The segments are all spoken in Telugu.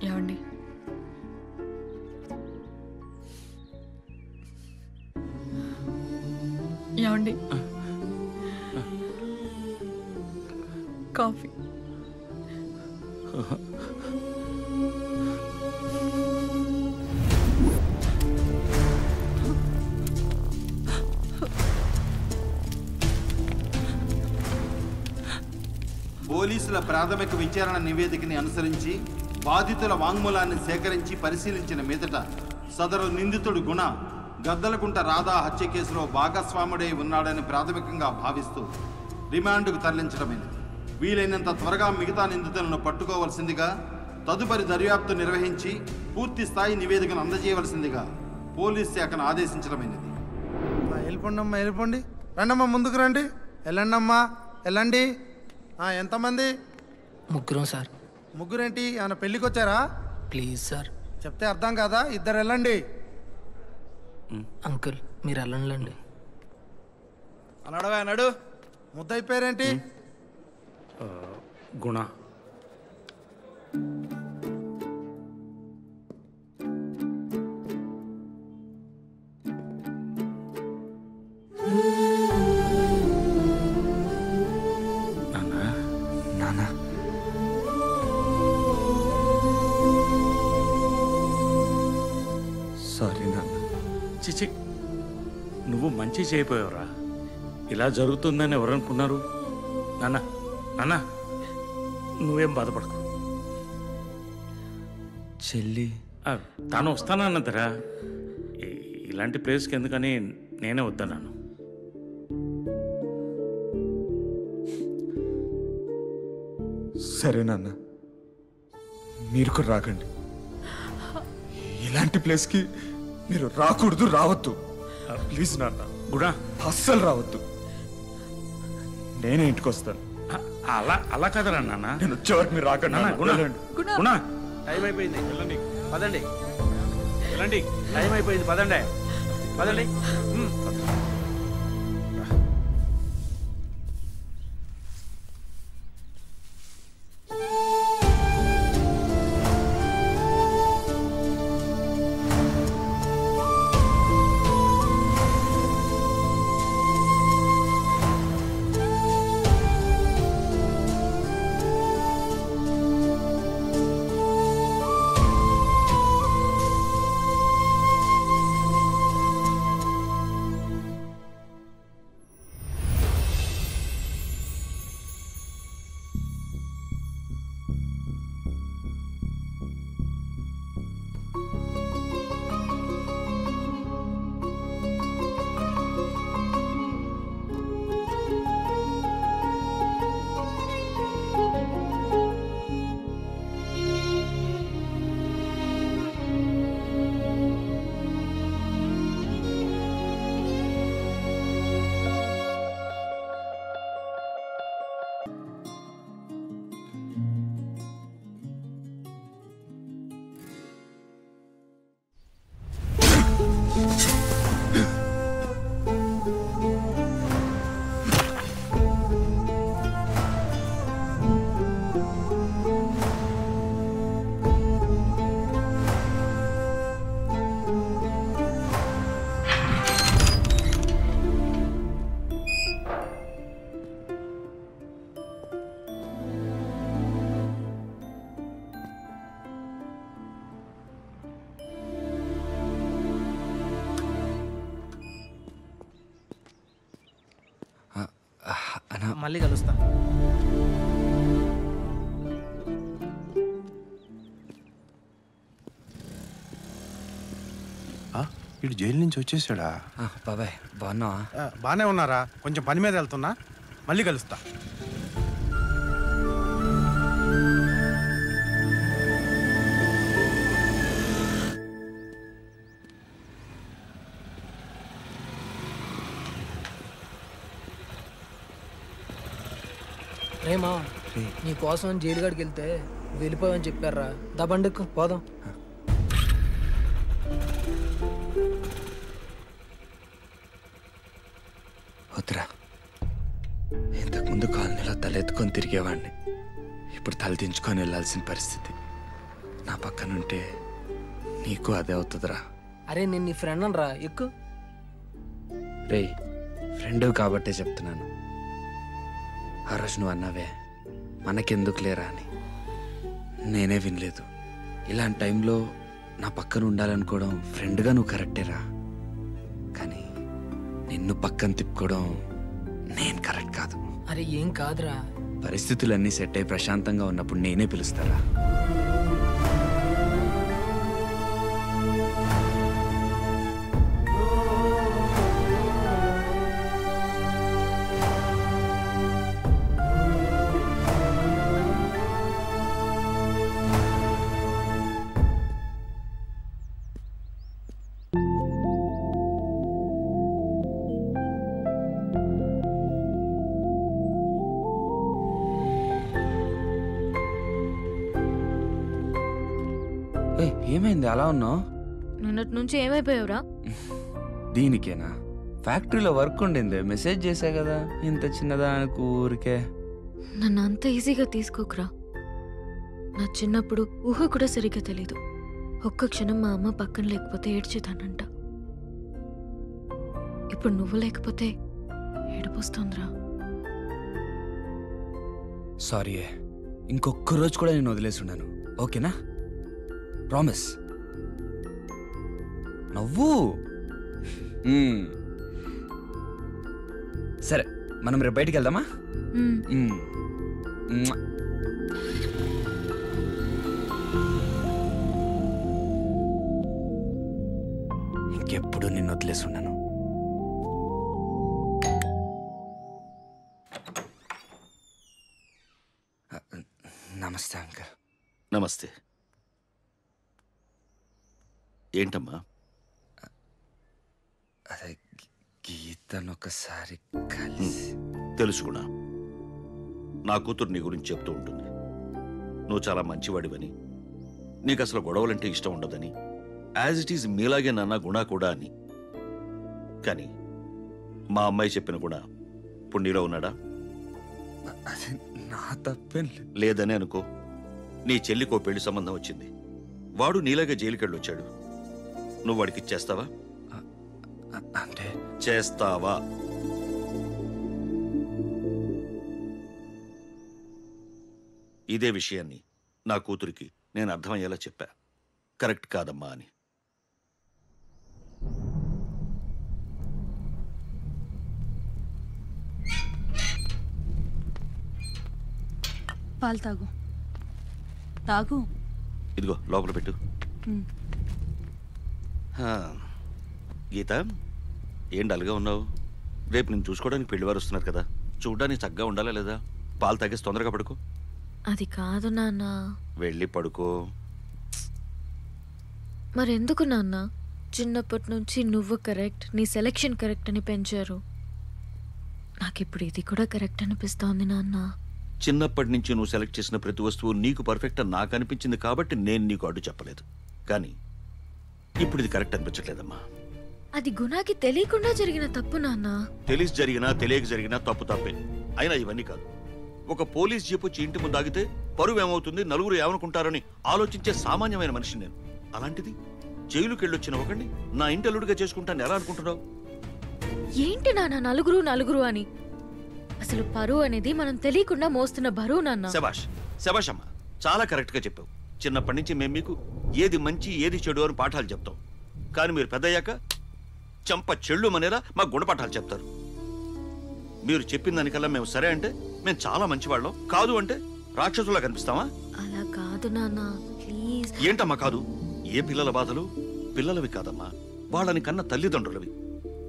ఏమండి? ఏమండి? కాఫీ. పోలీసుల ప్రాథమిక విచారణ నివేదికని అనుసరించి బాధితుల వాంగ్మూలాన్ని సేకరించి పరిశీలించిన మీదట సదరు నిందితుడు గుణ గద్దలకుంట రాధా హత్య కేసులో భాగస్వాముడై ఉన్నాడని ప్రాథమికంగా భావిస్తూ రిమాండ్కు తరలించడమైనది. వీలైనంత త్వరగా మిగతా నిందితులను పట్టుకోవలసిందిగా, తదుపరి దర్యాప్తు నిర్వహించి పూర్తి స్థాయి నివేదికను అందజేయవలసిందిగా పోలీస్ శాఖను ఆదేశించడమైనది. వెళ్ళిపోండమ్మా, వెళ్ళిపోండి. రండమ్మా, ముందుకు రండి. వెళ్ళండమ్మా, వెళ్ళండి. ఎంతమంది? ముగ్గురం సార్. ముగ్గురేంటి, ఏమైనా పెళ్ళికి వచ్చారా? Please sir. చెప్తే అర్థం కాదా? ఇద్దరు వెళ్ళండి. అంకుల్ మీరు వెళ్ళండి. అన్నాడు అన్నాడు. ముద్దయిపోయారేంటి? గుణ. సారీ నాన్న. చిచి, నువ్వు మంచి చేయపోయావురా. ఇలా జరుగుతుందని ఎవరనుకున్నారు? నాన్న నాన్న నువ్వేం బాధపడకు. చెల్లి తాను వస్తానన్నదరా. ఇలాంటి ప్లేస్కి ఎందుకని నేనే వద్దన్నాను. సరే నాన్న, మీరు కూడా రాకండి. ఇలాంటి ప్లేస్కి మీరు రాకూడదు, రావద్దు. ప్లీజ్ నాన్న. గుడా అస్సలు రావద్దు. నేనే ఇంటికి వస్తాను. అలా కదరా నాన్న. నేను వచ్చేవరకు మీరు రాకండి. టైం అయిపోయింది, వెళ్ళండి. పదండి, వెళ్ళండి. టైం అయిపోయింది, పదండి, పదండి. మళ్ళీ కలుస్తా. ఇటు జైలు నుంచి వచ్చేసాడా? బాబాయ్ బాగున్నావా? బాగానే ఉన్నారా, కొంచెం పని మీద వెళ్తున్నా, మళ్ళీ కలుస్తా. రేమా, నీ కోసం జైలు గడికి వెళ్తే వెళ్ళిపోవని చెప్పారా. దబండుకు పోదాం. వద్దురా, ఇంతకుముందు కాలనీలో తలెత్తుకొని తిరిగేవాడిని. ఇప్పుడు తల దించుకొని వెళ్ళాల్సిన పరిస్థితి. నా పక్కనుంటే నీకు అదే అవుతుందిరా. అరే నేను నీ ఫ్రెండ్ అనరా, ఎక్కు. రే, ఫ్రెండ్ కాబట్టే చెప్తున్నాను. ఆ రోజు నువ్వు అన్నావే మనకెందుకు లేరా అని, నేనే వినలేదు. ఇలాంటి టైంలో నా పక్కన ఉండాలనుకోవడం ఫ్రెండ్గా నువ్వు కరెక్టేరా. కానీ నిన్ను పక్కన తిప్పుకోవడం నేను కరెక్ట్ కాదు. అరే ఏం కాదురా. పరిస్థితులన్నీ సెట్ అయి ప్రశాంతంగా ఉన్నప్పుడు నేనే పిలుస్తారా. ఏమైంది అలా ఉన్నావు? నిన్నటి నుంచి ఏమైపోయావురా? దీనికేనా? ఫ్యాక్టరీలో వర్క్ ఉండింది, మెసేజ్ చేశా కదా. ఇంత చిన్నదా ఊరికే. నన్ను అంత ఈజీగా తీసుకోకురా. నా చిన్నప్పుడు ఊహ కూడా సరిగ్గా తెలీదు. ఒక్క క్షణం మా అమ్మ పక్కన లేకపోతే ఏడ్చేదానంట. ఇప్పుడు నువ్వు లేకపోతే ఏడుపొస్తుందిరా. సారీ, ఇంకొక్క రోజు కూడా నేను వదిలేసి ఉన్నాను. ఓకేనా? ప్రామిస్. నవ్వు. సరే, మనం రేపు బయటికి వెళ్దామా? ఇంకెప్పుడు నిన్ను వదిలేసి ఉన్నాను. నమస్తే అంకల్. నమస్తే. ఏంటమ్మా? అదే గీతను ఒకసారి కలిసి. తెలుసు కూడా. నా కూతురు నీ గురించి చెప్తూ ఉంటుంది. నువ్వు చాలా మంచివాడివని, నీకు అసలు గొడవలంటే ఇష్టం ఉండదని, యాజ్ ఇట్ ఈజ్ మీలాగే నాన్న గుణ కూడా అని. కానీ మా అమ్మాయి చెప్పిన గుణ ఇప్పుడు నీలో ఉన్నాడా? అది నా తప్పేం లేదని అనుకో. నీ చెల్లికో పెళ్లి సంబంధం వచ్చింది. వాడు నీలాగే జైలుకెళ్ళొచ్చాడు. నువ్వు వాడికి ఇచ్చేస్తావా? అంటే చేస్తావా? ఇదే విషయాన్ని నా కూతురికి నేను అర్థమయ్యేలా చెప్పా. కరెక్ట్ కాదమ్మా అని. పాలు తాగు. తాగు. ఇదిగో లోపల పెట్టు. గీత, ఏం డల్గా ఉన్నావు? రేపు నేను చూసుకోవడానికి పెళ్లివారు వస్తున్నారు కదా, చూడడానికి చక్కగా ఉండాలా లేదా? పాలు తాగేసి తొందరగా పడుకో. అది కాదు నాన్న. వెళ్ళి పడుకో. మరెందుకు నాన్న? చిన్నప్పటి నుంచి నువ్వు కరెక్ట్, నీ సెలెక్షన్ కరెక్ట్ అని పెంచారు. నాకిప్పుడు ఇది కూడా కరెక్ట్ అనిపిస్తోంది నాన్న. చిన్నప్పటి నుంచి నువ్వు సెలెక్ట్ చేసిన ప్రతి వస్తువు నీకు పర్ఫెక్ట్ అని నాకు అనిపించింది కాబట్టి నేను నీకు అడ్డు చెప్పలేదు. కానీ ఇప్పుడు ఇది కరెక్ట్ అనిపించట్లేదమ్మా. అది గుణాకి తెలియకుండా జరిగిన తప్పు నాన్న. తెలిసి జరిగినా తెలియక జరిగినా తప్పు తప్పే. అయినా ఇవన్నీ కాదు. ఒక పోలీస్ జీప్ వచ్చి ఇంటి ముందు ఆగితే పరువు ఏమవుతుంది, నలుగురు ఏమనుకుంటారని ఆలోచించే సామాన్యమైన మనిషి నేను. అలాంటిది జైలుకి వెళ్ళొచ్చిన ఒకడిని నా ఇంటి అల్లుడిగా చేసుకుంటాను ఎలా అనుకుంటున్నావు? ఏంటి నాన్న నలుగురు నలుగురు అని? అసలు పరువు అనేది మనం తెలియకుండా మోస్తున్న బరువు నాన్న. శభాష్, శభాష్ అమ్మా, చాలా కరెక్ట్ గా చెప్పావు. చిన్నప్పటి నుంచి మేము మీకు ఏది మంచి ఏది చెడు అని పాఠాలు చెప్తాం. కానీ మీరు పెద్దయ్యాక చంప చెళ్ళు మనేలా మా గుణపాఠాలు చెప్తారు. మీరు చెప్పిన దానికల్లా మేము సరే అంటే మేము చాలా మంచివాళ్ళం, కాదు అంటే రాక్షసులా కనిపిస్తామా? అలా కాదు నాన్న, ప్లీజ్. ఏంటమ్మా కాదు? ఏ పిల్లల బాధలు పిల్లలవి కాదమ్మా, వాళ్ళని కన్న తల్లిదండ్రులవి.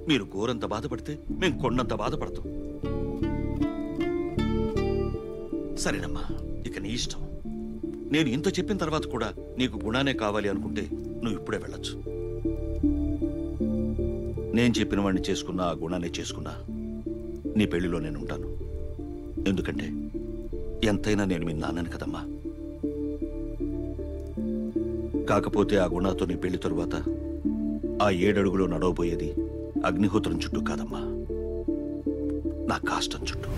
మీరు గోరంత బాధపడితే మేము కొండంత బాధపడతాం. సరేనమ్మా, ఇక నీ ఇష్టం. నేను ఇంత చెప్పిన తర్వాత కూడా నీకు గుణానే కావాలి అనుకుంటే నువ్వు ఇప్పుడే వెళ్ళొచ్చు. నేను చెప్పిన వాడిని చేసుకున్నా, ఆ గుణాన్ని చేసుకున్నా నీ పెళ్లిలో నేను ఉంటాను. ఎందుకంటే ఎంతైనా నేను మీ నాన్నని కదమ్మా. కాకపోతే ఆ గుణాతో నీ పెళ్లి తరువాత ఆ 7 అడుగులో నడవబోయేది అగ్నిహోత్రం చుట్టూ కాదమ్మా, నా కాష్టం చుట్టూ.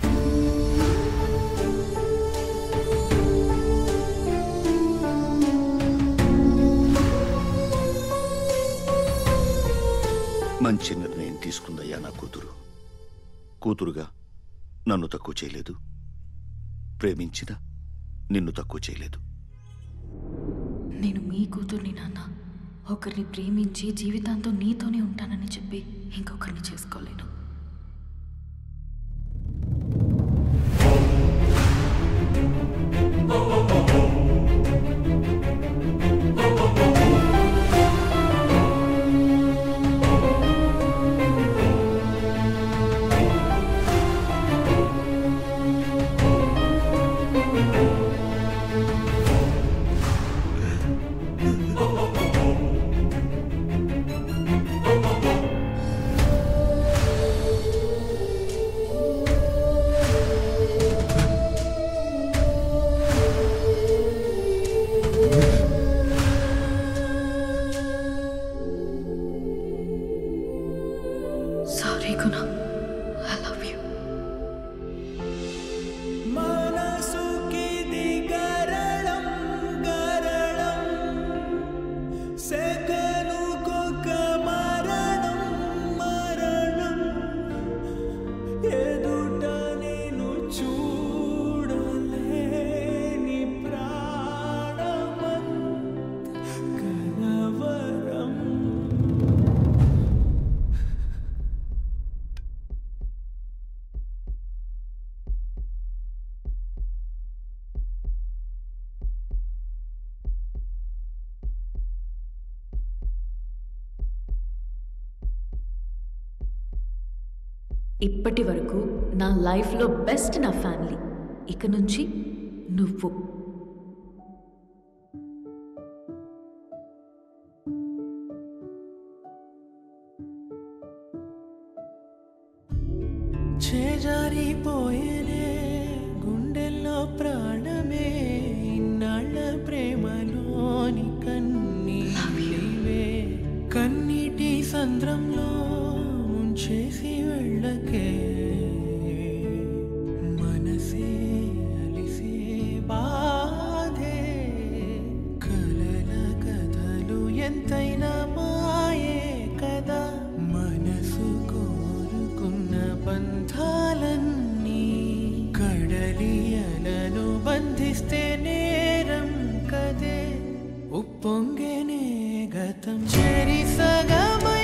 మంచి నిర్ణయం తీసుకుందయ్యా నా కూతురుగా నన్ను తక్కువ చేయలేదు, ప్రేమించిన నిన్ను తక్కువ చేయలేదు. నేను మీ కూతుర్ని నాన్న. ఒకరిని ప్రేమించి జీవితాంతం నీతోనే ఉంటానని చెప్పి ఇంకొకరిని చేసుకోలేను. Sorry, Guna. I love you. ఇప్పటి వరకు నా లైఫ్లో బెస్ట్ నా ఫ్యామిలీ. ఇక నుంచి నువ్వు. చేజారిపోయేనే గుండెల్లో ప్రాణమే, ఇన్నాళ్ళ ప్రేమలోని కన్నీవే, కన్నీటి సంద్రంలో ముంచేసి వెళ్ళకే, మనసే అలిసే బాధే, కలల కథలు ఎంతైనా మాయే కదా, మనసు కోరుకున్న బంధాలన్నీ కడలి అలను బంధిస్తే నేరం కదే, ఉప్పొంగేనే గతం చేరి సగమై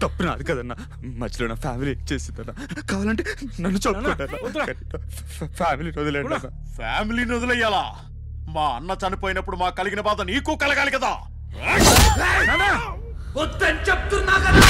తప్పు నాది కదన్నా, మధ్యలో నా ఫ్యామిలీ చేసిందన్నా. కావాలంటే నన్ను చంపుకుంటారా? ఫ్యామిలీని వదిలేండి. ఫ్యామిలీని వదిలేయాలా? మా అన్న చనిపోయినప్పుడు మాకు కలిగిన బాధ నీకు కలగాలి కదా. వద్దని చెప్తున్నా కదా.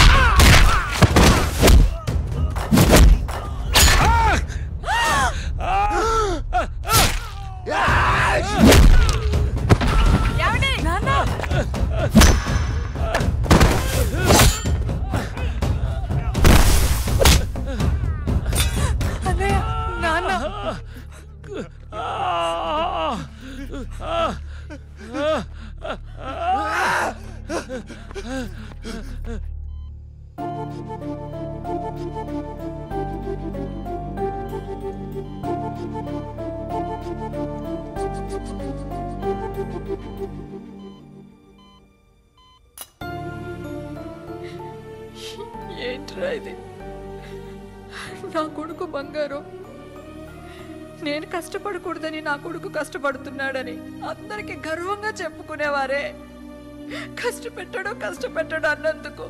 ఏంట్రా ఇది? నా కొడుకు బంగారు. నేను కష్టపడకూడదని నా కొడుకు కష్టపడుతున్నాడని అందరికి గర్వంగా చెప్పుకునేవారే. కష్టపెట్టాడు అన్నందుకు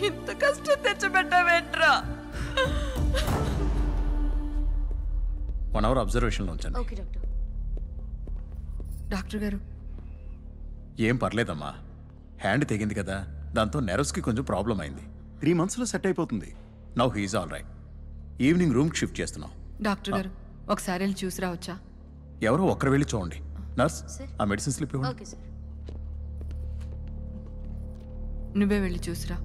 ఇంత కష్టం తెచ్చిపెట్టావేంట్రా? 1 hour అబ్జర్వేషన్లో ఉంచండి. Okay doctor. డాక్టర్ గారు, ఏం పర్లేదమ్మా, హ్యాండ్ తెగింది కదా, దాంతో నెర్వ్స్కి కొంచెం ప్రాబ్లం అయింది. 3 monthsలో సెట్ అయిపోతుంది. Now he's all right. Evening రూమ్కి షిఫ్ట్ చేస్తున్నాం. డాక్టర్ గారు ఒకసారి వెళ్ళి చూసి రావచ్చా? ఎవరో ఒక్కరు వెళ్ళి చూడండి. నర్స్, ఆ మెడిసిన్ స్లిప్ ఇవ్వండి. Okay sir. నువ్వే వెళ్ళి చూసిరా.